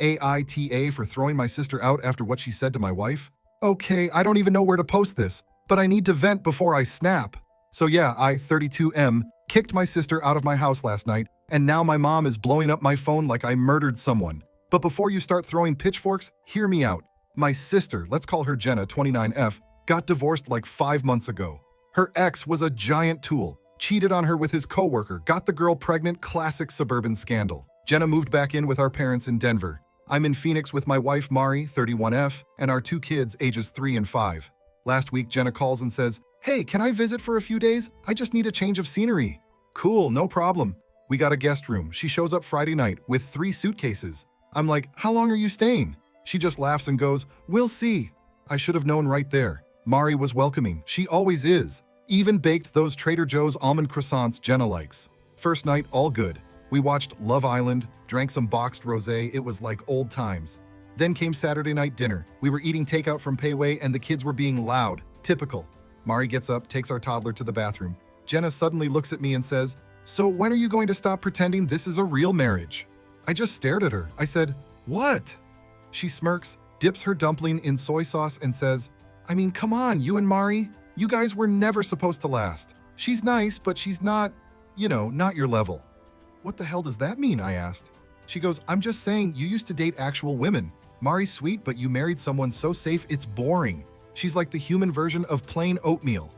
AITA for throwing my sister out after what she said to my wife? Okay, I don't even know where to post this, but I need to vent before I snap. So yeah, I, 32M, kicked my sister out of my house last night, and now my mom is blowing up my phone like I murdered someone. But before you start throwing pitchforks, hear me out. My sister, let's call her Jenna, 29F, got divorced like 5 months ago. Her ex was a giant tool, cheated on her with his coworker, got the girl pregnant, classic suburban scandal. Jenna moved back in with our parents in Denver. I'm in Phoenix with my wife Mari, 31F, and our 2 kids ages 3 and 5. Last week, Jenna calls and says, "Hey, can I visit for a few days? I just need a change of scenery." Cool, no problem. We got a guest room. She shows up Friday night with 3 suitcases. I'm like, "How long are you staying?" She just laughs and goes, "We'll see." I should have known right there. Mari was welcoming. She always is. Even baked those Trader Joe's almond croissants Jenna likes. First night, all good. We watched Love Island, drank some boxed rosé. It was like old times. Then came Saturday night dinner. We were eating takeout from Payway and the kids were being loud. Typical. Mari gets up, takes our toddler to the bathroom. Jenna suddenly looks at me and says, "So when are you going to stop pretending this is a real marriage?" I just stared at her. I said, "What?" She smirks, dips her dumpling in soy sauce and says, "I mean, come on, you and Mari. You guys were never supposed to last. She's nice, but she's not, not your level." "What the hell does that mean?" I asked. She goes, "I'm just saying you used to date actual women. Mari's sweet, but you married someone so safe it's boring. She's like the human version of plain oatmeal."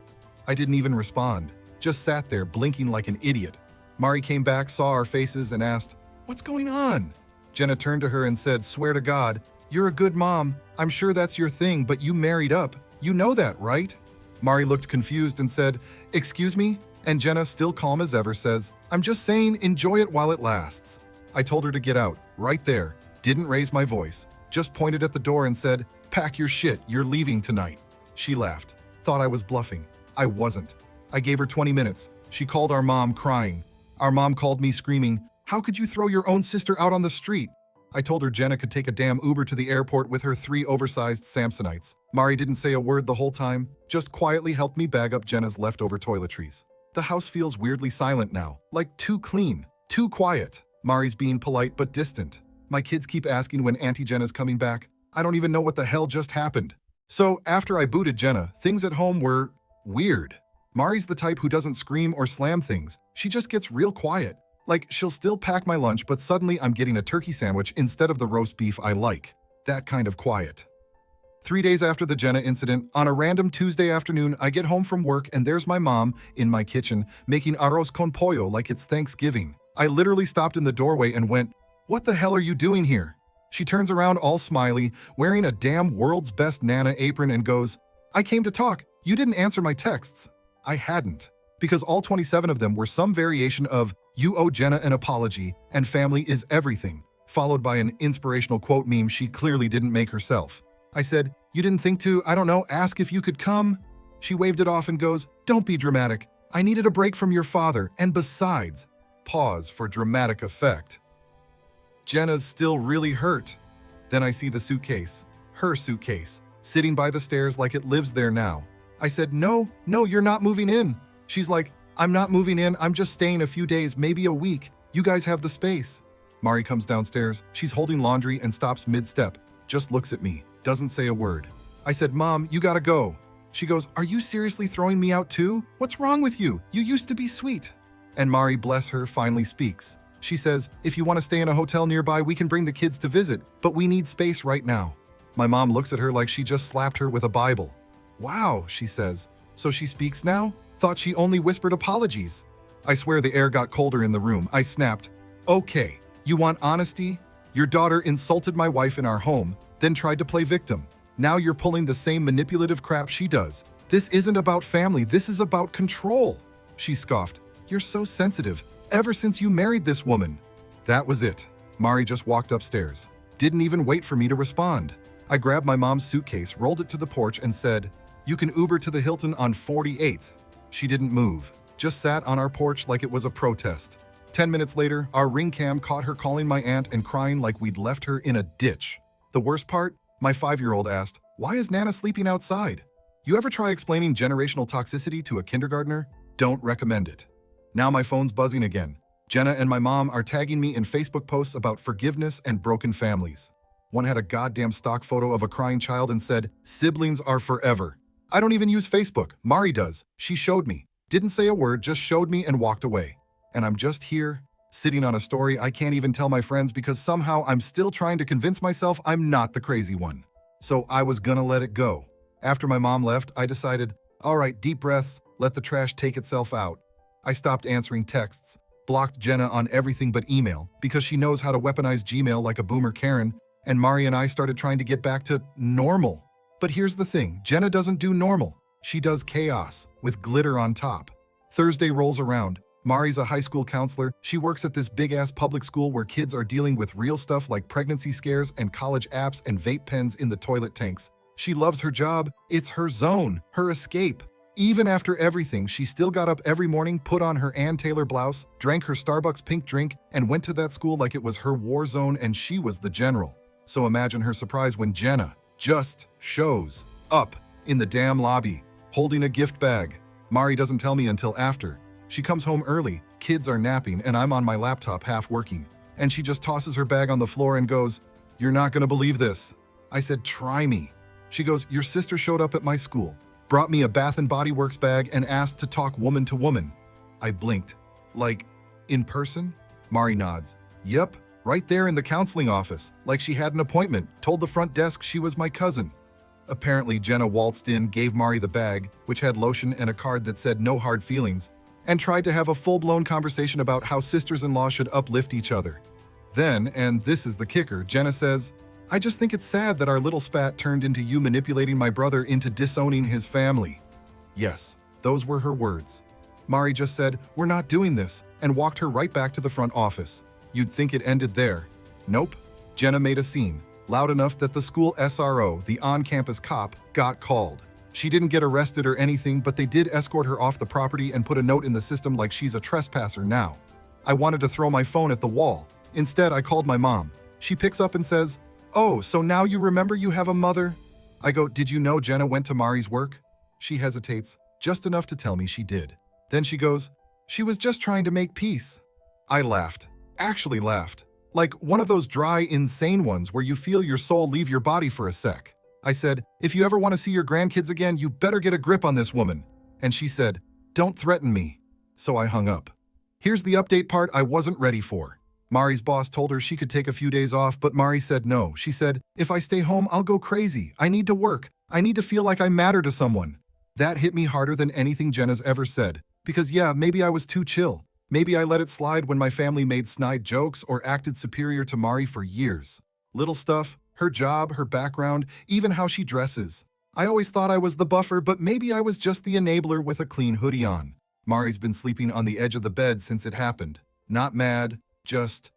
I didn't even respond, just sat there blinking like an idiot. Mari came back, saw our faces, and asked, "What's going on?" Jenna turned to her and said, "Swear to God, you're a good mom. I'm sure that's your thing, but you married up. You know that, right?" Mari looked confused and said, "Excuse me?" And Jenna, still calm as ever, says, "I'm just saying, enjoy it while it lasts." I told her to get out, right there. Didn't raise my voice, just pointed at the door and said, "Pack your shit, you're leaving tonight." She laughed, thought I was bluffing. I wasn't. I gave her 20 minutes. She called our mom, crying. Our mom called me, screaming, "How could you throw your own sister out on the street?" I told her Jenna could take a damn Uber to the airport with her 3 oversized Samsonites. Mari didn't say a word the whole time, just quietly helped me bag up Jenna's leftover toiletries. The house feels weirdly silent now, like too clean, too quiet. Mari's being polite but distant. My kids keep asking when Auntie Jenna's coming back. I don't even know what the hell just happened. So after I booted Jenna, things at home were weird. Mari's the type who doesn't scream or slam things. She just gets real quiet. Like, she'll still pack my lunch, but suddenly I'm getting a turkey sandwich instead of the roast beef I like. That kind of quiet. 3 days after the Jenna incident, on a random Tuesday afternoon, I get home from work and there's my mom in my kitchen making arroz con pollo like it's Thanksgiving. I literally stopped in the doorway and went, "What the hell are you doing here?" She turns around all smiley, wearing a damn world's best Nana apron and goes, "I came to talk. You didn't answer my texts." I hadn't, because all 27 of them were some variation of "You owe Jenna an apology" and "Family is everything," followed by an inspirational quote meme she clearly didn't make herself. I said, "You didn't think to, ask if you could come?" She waved it off and goes, "Don't be dramatic. I needed a break from your father, and besides," pause for dramatic effect. Jenna's still really hurt. Then I see the suitcase, her suitcase, sitting by the stairs like it lives there now. I said, no, you're not moving in." She's like, "I'm not moving in, I'm just staying a few days, maybe a week. You guys have the space." Mari comes downstairs. She's holding laundry and stops mid-step, just looks at me, doesn't say a word. I said, "Mom, you gotta go." She goes, "Are you seriously throwing me out too? What's wrong with you? You used to be sweet." And Mari, bless her, finally speaks. She says, "If you want to stay in a hotel nearby, we can bring the kids to visit, but we need space right now." My mom looks at her like she just slapped her with a Bible. "Wow," she says. "So she speaks now? Thought she only whispered apologies." I swear the air got colder in the room. I snapped, "Okay, you want honesty? Your daughter insulted my wife in our home, then tried to play victim. Now you're pulling the same manipulative crap she does. This isn't about family, this is about control." She scoffed, "You're so sensitive, ever since you married this woman." That was it. Mari just walked upstairs. Didn't even wait for me to respond. I grabbed my mom's suitcase, rolled it to the porch, and said, "You can Uber to the Hilton on 48th. She didn't move, just sat on our porch like it was a protest. 10 minutes later, our ring cam caught her calling my aunt and crying like we'd left her in a ditch. The worst part? My 5-year-old asked, "Why is Nana sleeping outside?" You ever try explaining generational toxicity to a kindergartner? Don't recommend it. Now my phone's buzzing again. Jenna and my mom are tagging me in Facebook posts about forgiveness and broken families. One had a goddamn stock photo of a crying child and said, "Siblings are forever." I don't even use Facebook. Mari does. She showed me. Didn't say a word, just showed me and walked away. And I'm just here, sitting on a story I can't even tell my friends because somehow I'm still trying to convince myself I'm not the crazy one. So I was gonna let it go. After my mom left, I decided, all right, deep breaths, let the trash take itself out. I stopped answering texts, blocked Jenna on everything but email because she knows how to weaponize Gmail like a boomer Karen, and Mari and I started trying to get back to normal. But here's the thing, Jenna doesn't do normal. She does chaos, with glitter on top. Thursday rolls around. Mari's a high school counselor. She works at this big-ass public school where kids are dealing with real stuff like pregnancy scares and college apps and vape pens in the toilet tanks. She loves her job. It's her zone, her escape. Even after everything, she still got up every morning, put on her Ann Taylor blouse, drank her Starbucks pink drink, and went to that school like it was her war zone and she was the general. So imagine her surprise when Jenna just shows up in the damn lobby, holding a gift bag. Mari doesn't tell me until after. She comes home early, kids are napping, and I'm on my laptop half working. And she just tosses her bag on the floor and goes, "You're not gonna believe this." I said, "Try me." She goes, "Your sister showed up at my school, brought me a Bath & Body Works bag and asked to talk woman to woman." I blinked. Like, in person? Mari nods. "Yep, right there in the counseling office, like she had an appointment, told the front desk she was my cousin." Apparently, Jenna waltzed in, gave Mari the bag, which had lotion and a card that said "no hard feelings," and tried to have a full-blown conversation about how sisters-in-law should uplift each other. Then, and this is the kicker, Jenna says, "I just think it's sad that our little spat turned into you manipulating my brother into disowning his family." Yes, those were her words. Mari just said, "We're not doing this," and walked her right back to the front office. You'd think it ended there. Nope. Jenna made a scene, loud enough that the school SRO, the on-campus cop, got called. She didn't get arrested or anything, but they did escort her off the property and put a note in the system like she's a trespasser now. I wanted to throw my phone at the wall. Instead, I called my mom. She picks up and says, "Oh, so now you remember you have a mother?" I go, "Did you know Jenna went to Mari's work?" She hesitates, just enough to tell me she did. Then she goes, "She was just trying to make peace." I laughed. Actually laughed. Like one of those dry, insane ones where you feel your soul leave your body for a sec. I said, "If you ever want to see your grandkids again, you better get a grip on this woman." And she said, "Don't threaten me." So I hung up. Here's the update part I wasn't ready for. Mari's boss told her she could take a few days off, but Mari said no. She said, "If I stay home, I'll go crazy. I need to work. I need to feel like I matter to someone." That hit me harder than anything Jenna's ever said. Because yeah, maybe I was too chill. Maybe I let it slide when my family made snide jokes or acted superior to Mari for years. Little stuff, her job, her background, even how she dresses. I always thought I was the buffer, but maybe I was just the enabler with a clean hoodie on. Mari's been sleeping on the edge of the bed since it happened. Not mad, just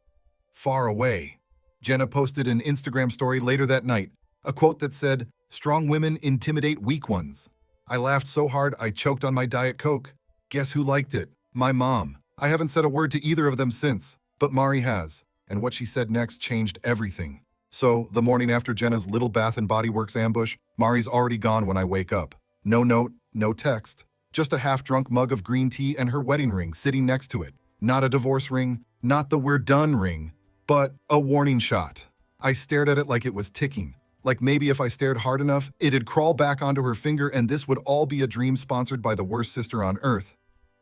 far away. Jenna posted an Instagram story later that night, a quote that said, "Strong women intimidate weak ones." I laughed so hard I choked on my Diet Coke. Guess who liked it? My mom. I haven't said a word to either of them since, but Mari has, and what she said next changed everything. So, the morning after Jenna's little Bath & Body Works ambush, Mari's already gone when I wake up. No note, no text. Just a half-drunk mug of green tea and her wedding ring sitting next to it. Not a divorce ring, not the "we're done" ring, but a warning shot. I stared at it like it was ticking. Like maybe if I stared hard enough, it'd crawl back onto her finger and this would all be a dream sponsored by the worst sister on earth.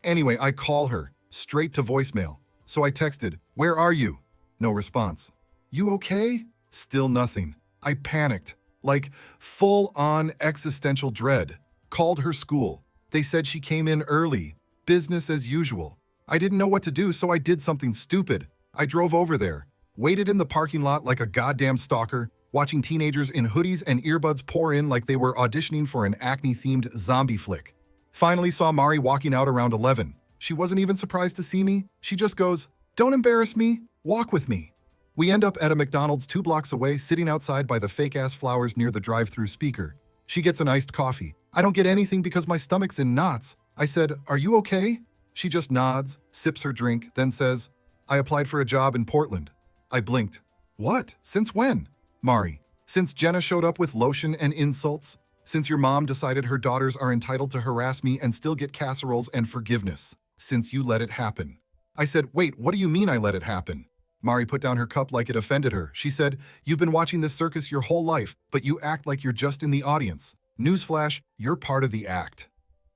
Anyway, I call her, straight to voicemail. So I texted, "Where are you?" No response. "You okay?" Still nothing. I panicked, like full-on existential dread. Called her school. They said she came in early. Business as usual. I didn't know what to do, so I did something stupid. I drove over there, waited in the parking lot like a goddamn stalker, watching teenagers in hoodies and earbuds pour in like they were auditioning for an acne-themed zombie flick. Finally saw Mari walking out around 11. She wasn't even surprised to see me. She just goes, "Don't embarrass me, walk with me." We end up at a McDonald's 2 blocks away, sitting outside by the fake-ass flowers near the drive-through speaker. She gets an iced coffee. I don't get anything because my stomach's in knots. I said, "Are you okay?" She just nods, sips her drink, then says, "I applied for a job in Portland." I blinked. "What? Since when?" Mari, "Since Jenna showed up with lotion and insults. Since your mom decided her daughters are entitled to harass me and still get casseroles and forgiveness. Since you let it happen." I said, wait, what do you mean I let it happen? Mari put down her cup like it offended her. She said, you've been watching this circus your whole life, but you act like you're just in the audience. Newsflash, you're part of the act.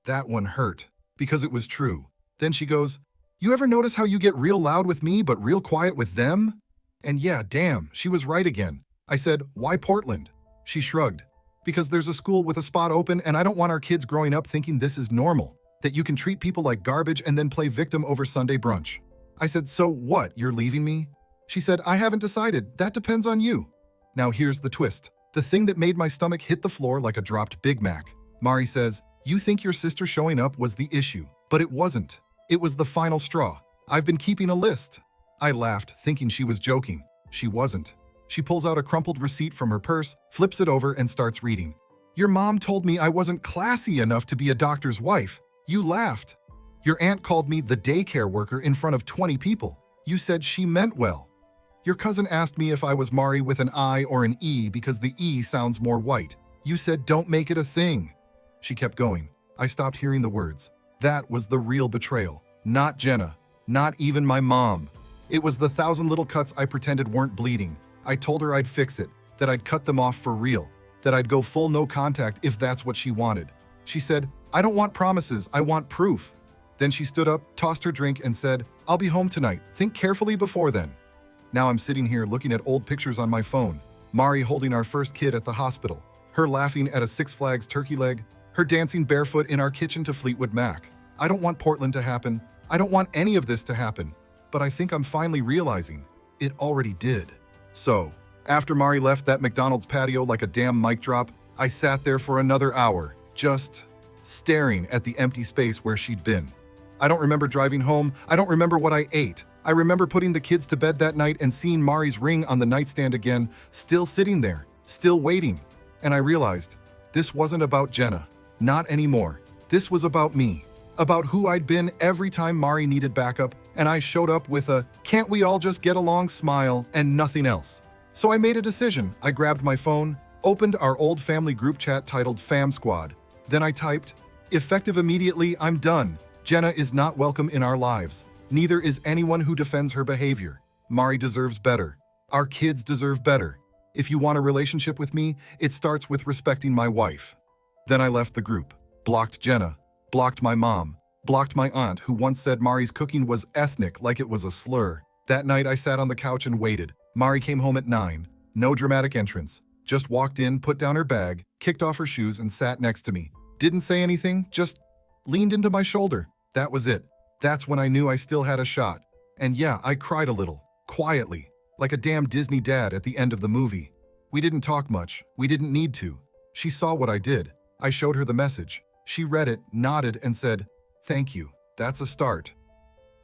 That one hurt, because it was true. Then she goes, you ever notice how you get real loud with me but real quiet with them? And yeah, damn, she was right again. I said, why Portland? She shrugged. Because there's a school with a spot open and I don't want our kids growing up thinking this is normal, that you can treat people like garbage and then play victim over Sunday brunch. I said, so what, you're leaving me? She said, I haven't decided, that depends on you. Now here's the twist. The thing that made my stomach hit the floor like a dropped Big Mac. Mari says, you think your sister showing up was the issue, but it wasn't. It was the final straw. I've been keeping a list. I laughed, thinking she was joking. She wasn't. She pulls out a crumpled receipt from her purse, flips it over, and starts reading. Your mom told me I wasn't classy enough to be a doctor's wife. You laughed. Your aunt called me the daycare worker in front of 20 people. You said she meant well. Your cousin asked me if I was Mari with an I or an E because the E sounds more white. You said don't make it a thing. She kept going. I stopped hearing the words. That was the real betrayal. Not Jenna. Not even my mom. It was the 1,000 little cuts I pretended weren't bleeding. I told her I'd fix it, that I'd cut them off for real, that I'd go full no contact if that's what she wanted. She said, I don't want promises, I want proof. Then she stood up, tossed her drink, and said, I'll be home tonight. Think carefully before then. Now I'm sitting here looking at old pictures on my phone. Mari holding our first kid at the hospital. Her laughing at a Six Flags turkey leg. Her dancing barefoot in our kitchen to Fleetwood Mac. I don't want Portland to happen. I don't want any of this to happen. But I think I'm finally realizing it already did. So, after Mari left that McDonald's patio like a damn mic drop, I sat there for another hour, just staring at the empty space where she'd been. I don't remember driving home. I don't remember what I ate. I remember putting the kids to bed that night and seeing Mari's ring on the nightstand again, still sitting there, still waiting. And I realized this wasn't about Jenna. Not anymore. This was about me. About who I'd been every time Mari needed backup, and I showed up with a can't we all just get along smile and nothing else. So I made a decision. I grabbed my phone, opened our old family group chat titled Fam Squad. Then I typed, effective immediately, I'm done. Jenna is not welcome in our lives. Neither is anyone who defends her behavior. Mari deserves better. Our kids deserve better. If you want a relationship with me, it starts with respecting my wife. Then I left the group, blocked Jenna, blocked my mom, blocked my aunt who once said Mari's cooking was ethnic like it was a slur. That night I sat on the couch and waited. Mari came home at 9. No dramatic entrance. Just walked in, put down her bag, kicked off her shoes and sat next to me. Didn't say anything, just leaned into my shoulder. That was it. That's when I knew I still had a shot. And yeah, I cried a little, quietly, like a damn Disney dad at the end of the movie. We didn't talk much. We didn't need to. She saw what I did. I showed her the message. She read it, nodded, and said, thank you. That's a start.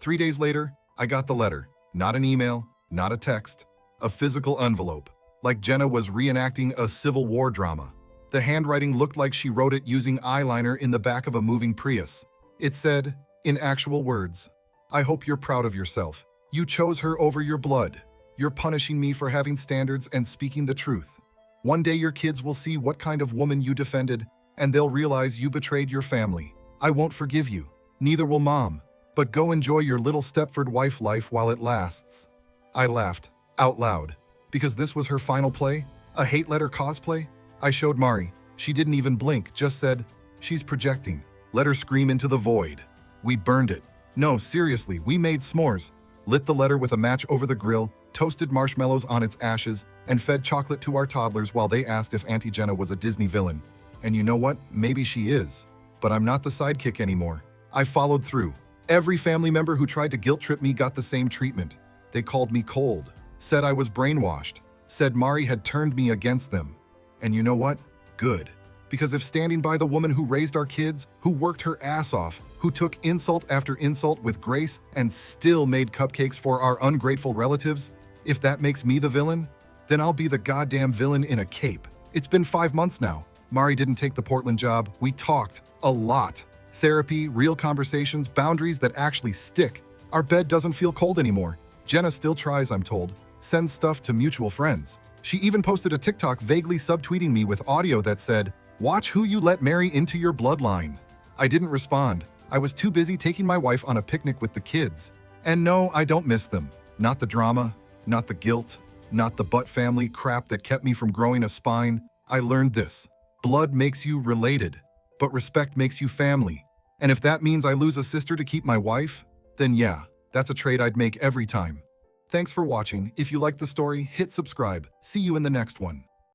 3 days later, I got the letter. Not an email, not a text. A physical envelope. Like Jenna was reenacting a Civil War drama. The handwriting looked like she wrote it using eyeliner in the back of a moving Prius. It said, in actual words, I hope you're proud of yourself. You chose her over your blood. You're punishing me for having standards and speaking the truth. One day your kids will see what kind of woman you defended, and they'll realize you betrayed your family. I won't forgive you. Neither will Mom. But go enjoy your little Stepford wife life while it lasts. I laughed, out loud. Because this was her final play? A hate letter cosplay? I showed Mari. She didn't even blink, just said, she's projecting. Let her scream into the void. We burned it. No, seriously, we made s'mores. Lit the letter with a match over the grill, toasted marshmallows on its ashes, and fed chocolate to our toddlers while they asked if Auntie Jenna was a Disney villain. And you know what? Maybe she is. But I'm not the sidekick anymore. I followed through. Every family member who tried to guilt trip me got the same treatment. They called me cold, said I was brainwashed, said Mari had turned me against them. And you know what? Good. Because if standing by the woman who raised our kids, who worked her ass off, who took insult after insult with grace and still made cupcakes for our ungrateful relatives, if that makes me the villain, then I'll be the goddamn villain in a cape. It's been 5 months now. Mari didn't take the Portland job. We talked. A lot. Therapy, real conversations, boundaries that actually stick. Our bed doesn't feel cold anymore. Jenna still tries, I'm told. Sends stuff to mutual friends. She even posted a TikTok vaguely subtweeting me with audio that said, watch who you let marry into your bloodline. I didn't respond. I was too busy taking my wife on a picnic with the kids. And no, I don't miss them. Not the drama, not the guilt, not the but family crap that kept me from growing a spine. I learned this. Blood makes you related, but respect makes you family. And if that means I lose a sister to keep my wife, then yeah, that's a trade I'd make every time. Thanks for watching. If you liked the story, hit subscribe. See you in the next one.